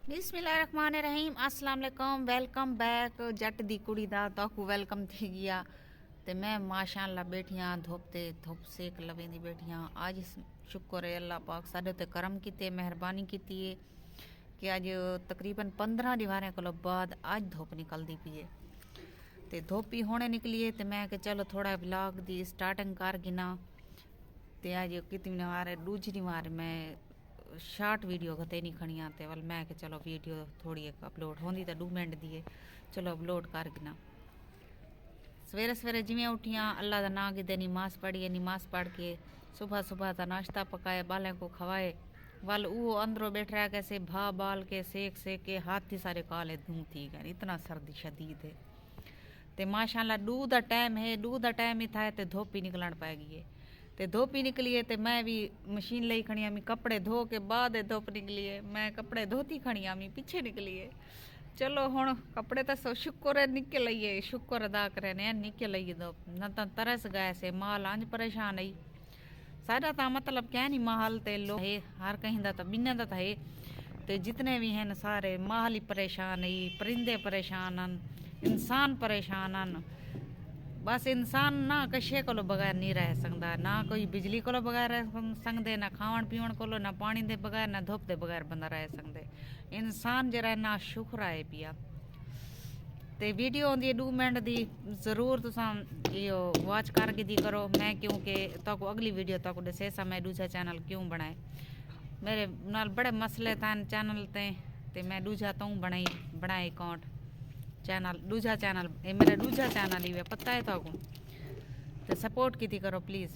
बिस्मिल्लाहिर्रहमानिर्रहीम अस्सलाम वालेकुम वेलकम बैक जट दी कुड़ी दा ताकू वेलकम थी गया। ते मैं माशाअल्लाह बैठियां धोपते धुप सेक लवेंदी बैठियां। आज शुक्र है अल्लाह पाक साडे ते करम कीते मेहरबानी कीती है कि अज तकरीबन 15 दीवारें को बाद अज धुप निकलती पी है। ते धुप ही होने निकली है तो मैं कि चलो थोड़ा ब्लॉग दी स्टार्टिंग कर गिना। ते अज कितनी बार दूसरी बार मैं शार्ट वीडियो कते नहीं खड़ियां ते वल मैं कि चलो वीडियो थोड़ी एक अपलोड होंदी तो 2 मिनट दी चलो अपलोड कर गिना। सवेरे सवेरे जिमें उठियां अल्लाह का नाम गिदे नमाज पढ़िए, नमाज पढ़ के सुबह सुबह का नाश्ता पकाए बालें को खवाए वल वो अंदरों बैठ रहा कैसे भा बाल के सेक सेक के हाथ ही सारे काले धूं थी गए, इतना सर्दी शदीद है। ते माशाअल्लाह दूध का टाइम है, दूध का टाइम ही था तो धुप ही निकलन पाएगी है। ते धुप ही निकली है तो मैं भी मशीन ली खड़ी आमी कपड़े धो के बाद धुप निकली है। मैं कपड़े धोती खड़ी आमी पीछे निकली है। चलो हुण कपड़े तो शुक्र है निकल आइए, शुक्र अदा करे निकल आइए धुप न तो तरस गए से माल अंज परेशान आई। साडा तो मतलब क्या नहीं माहौल ते लो है हर कहीं का तो बिना का है। तो जितने भी हैं सारे माहौल ही परेशान है, परिंदे परेशान हैं, इंसान परेशान हैं। बस इंसान ना कशे को बगैर नहीं रह सकता, ना कोई बिजली को बगैर रह सकते, ना खावन पीवन को, ना पानी के बगैर, ना धुप के बगैर बंदा रह सकते। इंसान जरा ना शुक्र आए पिया। ते वीडियो आँदी 2 मिनट दी जरूर तुसा यो वॉच करके दी करो। मैं क्योंकि तो अगली वीडियो तो दसे सा मैं दूसरा चैनल क्यों बनाए, मेरे नाल बड़े मसले थे चैनल ते मैं दूसरा तो बनाए अकाउंट चैनल दूसरा चैनल ये मेरा दूसरा चैनल ही पता है तो सपोर्ट की करो प्लीज़।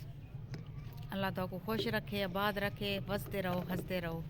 अल्लाह तो खुश रखे, आबाद रखे, बसते रहो हंसते रहो।